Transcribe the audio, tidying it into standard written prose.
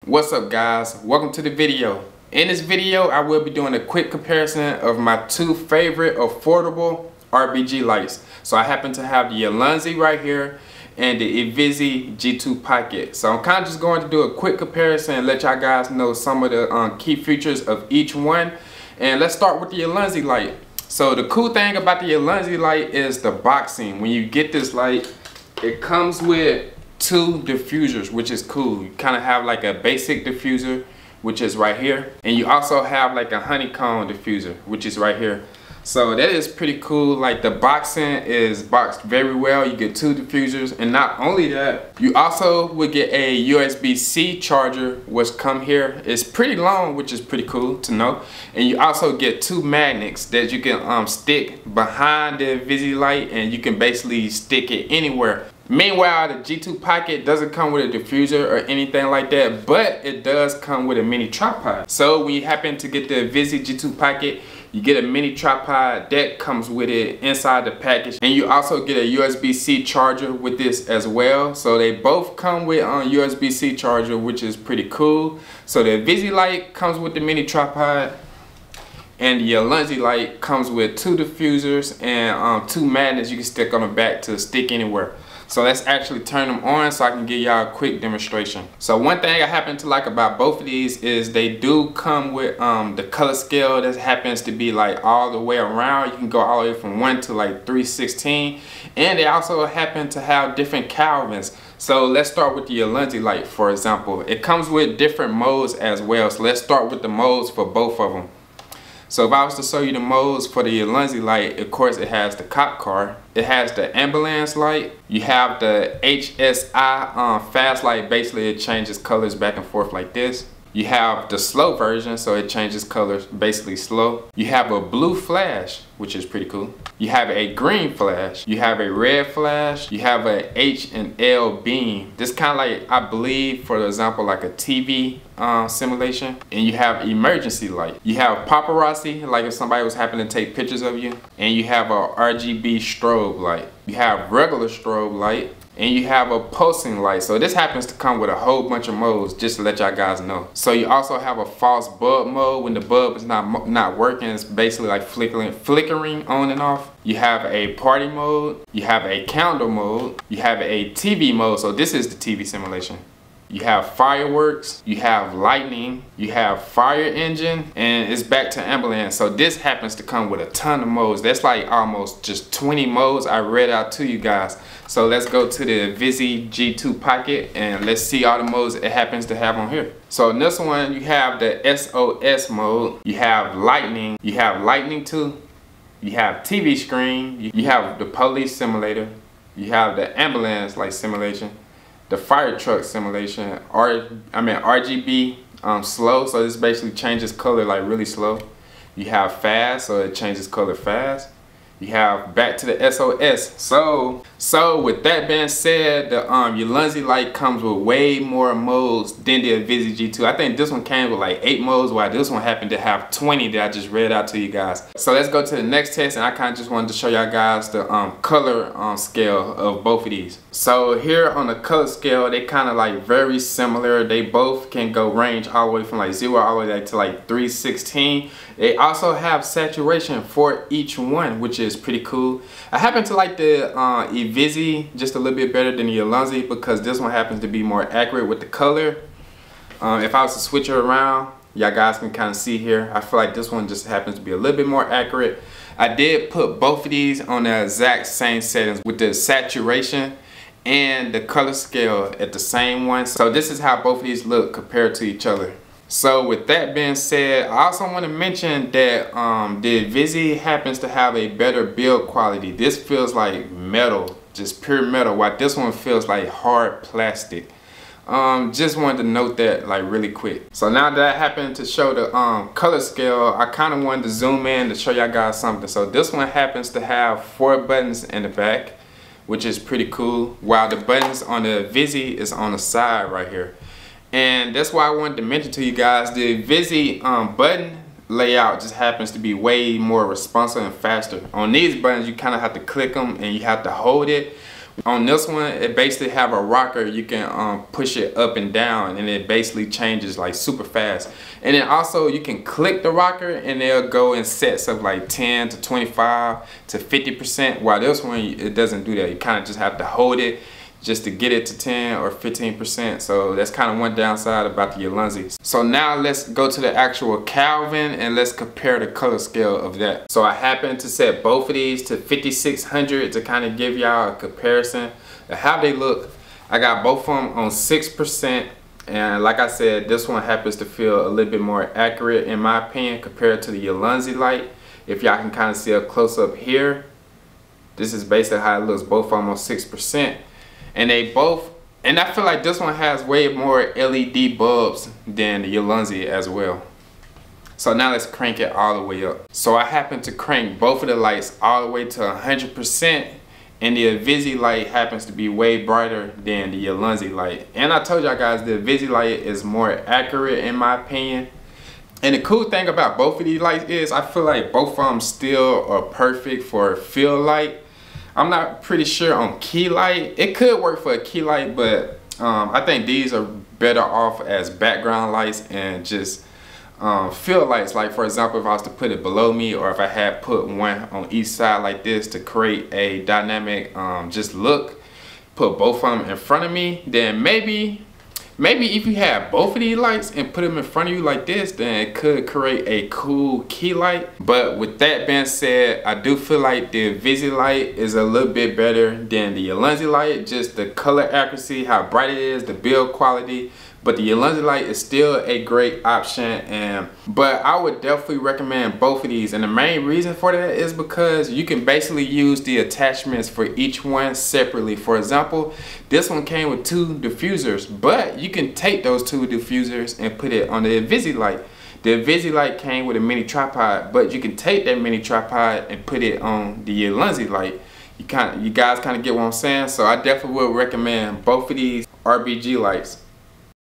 What's up guys, welcome to the video. In this video I will be doing a quick comparison of my two favorite affordable RGB lights. So I happen to have the Ulanzi right here and the Ivisii G2 Pocket. So I'm kind of just going to do a quick comparison and let y'all guys know some of the key features of each one. And let's start with the Ulanzi light. So the cool thing about the Ulanzi light is the boxing. When you get this light, it comes with two diffusers, which is cool. You kind of have like a basic diffuser, which is right here, and you also have like a honeycomb diffuser, which is right here. So that is pretty cool. Like the boxing is boxed very well. You get two diffusers, and not only that, you also would get a USB-C charger, which come here. It's pretty long, which is pretty cool to know. And you also get two magnets that you can stick behind the Ivisii light, and you can basically stick it anywhere. Meanwhile, the G2 Pocket doesn't come with a diffuser or anything like that, but it does come with a mini tripod. So when you happen to get the Ivisii G2 Pocket, you get a mini tripod that comes with it inside the package, and you also get a USB-C charger with this as well. So they both come with USB-C charger, which is pretty cool. So the Ivisii light comes with the mini tripod, and the Ulanzi light comes with two diffusers and two magnets you can stick on the back to stick anywhere. So let's actually turn them on so I can give y'all a quick demonstration. So one thing I happen to like about both of these is they do come with the color scale that happens to be like all the way around. You can go all the way from 1 to like 316, and they also happen to have different Kelvins. So let's start with the Ulanzi light, for example. It comes with different modes as well. So let's start with the modes for both of them. So if I was to show you the modes for the Ulanzi light, of course it has the cop car, it has the ambulance light, you have the HSI fast light. Basically it changes colors back and forth like this. You have the slow version, so it changes colors basically slow. You have a blue flash, which is pretty cool. You have a green flash, you have a red flash, you have a H and L beam. This kind of like, I believe, for example, like a TV simulation. And you have emergency light. You have paparazzi, like if somebody was happening to take pictures of you. And you have a RGB strobe light. You have regular strobe light. And you have a pulsing light. So this happens to come with a whole bunch of modes, just to let y'all guys know. So you also have a false bulb mode. When the bulb is not working, it's basically like flickering on and off. You have a party mode, you have a candle mode, you have a TV mode. So this is the TV simulation. You have fireworks, you have lightning, you have fire engine, and it's back to ambulance. So this happens to come with a ton of modes. That's like almost just 20 modes I read out to you guys. So let's go to the Ivisii G2 Pocket and let's see all the modes it happens to have on here. So in this one, you have the SOS mode, you have lightning 2, you have TV screen, you have the police simulator, you have the ambulance light simulation, the fire truck simulation, RGB slow, so this basically changes color like really slow. You have fast, so it changes color fast. You have back to the SOS. So with that being said, the Ulanzi light comes with way more modes than the Ivisii G2. I think this one came with like 8 modes, while this one happened to have 20 that I just read out to you guys. So let's go to the next test, and I kind of just wanted to show y'all guys the color scale of both of these. So here on the color scale, they kind of like very similar. They both can go range all the way from like 0 all the way to like 316. They also have saturation for each one, which is pretty cool. I happen to like the Ivisii just a little bit better than the Ulanzi because this one happens to be more accurate with the color. If I was to switch it around, y'all guys can kind of see here, I feel like this one just happens to be a little bit more accurate. I did put both of these on the exact same settings with the saturation and the color scale at the same one. So this is how both of these look compared to each other. So with that being said, I also want to mention that the Ivisii happens to have a better build quality. This feels like metal, just pure metal, while this one feels like hard plastic. Just wanted to note that like really quick. So now that I happened to show the color scale, I kind of wanted to zoom in to show y'all guys something. So this one happens to have 4 buttons in the back, which is pretty cool, while the buttons on the Ivisii is on the side right here. And that's why I wanted to mention to you guys, the Ivisii button layout just happens to be way more responsive and faster. On these buttons, you kind of have to click them and you have to hold it, On this one, it basically have a rocker. You can push it up and down, and it basically changes like super fast. And then also you can click the rocker and they'll go in sets of like 10 to 25 to 50%. While this one, it doesn't do that. You kind of just have to hold it just to get it to 10 or 15%. So that's kind of one downside about the Ulanzi. So now let's go to the actual Kelvin and let's compare the color scale of that. So I happen to set both of these to 5600 to kind of give y'all a comparison of how they look. I got both of them on 6%, and like I said, this one happens to feel a little bit more accurate in my opinion compared to the Ulanzi light. If y'all can kind of see a close up here, this is basically how it looks, both of them on 6%. And they both, and I feel like this one has way more LED bulbs than the Ulanzi as well. So now let's crank it all the way up. So I happen to crank both of the lights all the way to 100%, and the Ivisii light happens to be way brighter than the Ulanzi light. And I told y'all guys the Ivisii light is more accurate in my opinion. And the cool thing about both of these lights is I feel like both of them still are perfect for field light. I'm not pretty sure on key light. It could work for a key light, but I think these are better off as background lights and just field lights. Like for example, if I was to put it below me, or if I had put one on each side like this to create a dynamic just look, put both of them in front of me, then maybe if you have both of these lights and put them in front of you like this, then it could create a cool key light. But with that being said, I do feel like the Ivisii light is a little bit better than the Ulanzi light. Just the color accuracy, how bright it is, the build quality. But the Ulanzi light is still a great option, but I would definitely recommend both of these. And the main reason for that is because you can basically use the attachments for each one separately. For example, this one came with 2 diffusers, but you can take those 2 diffusers and put it on the Ivisii light. The Ivisii light came with a mini tripod, but you can take that mini tripod and put it on the Ulanzi light. You guys kind of get what I'm saying? So I definitely would recommend both of these RGB lights.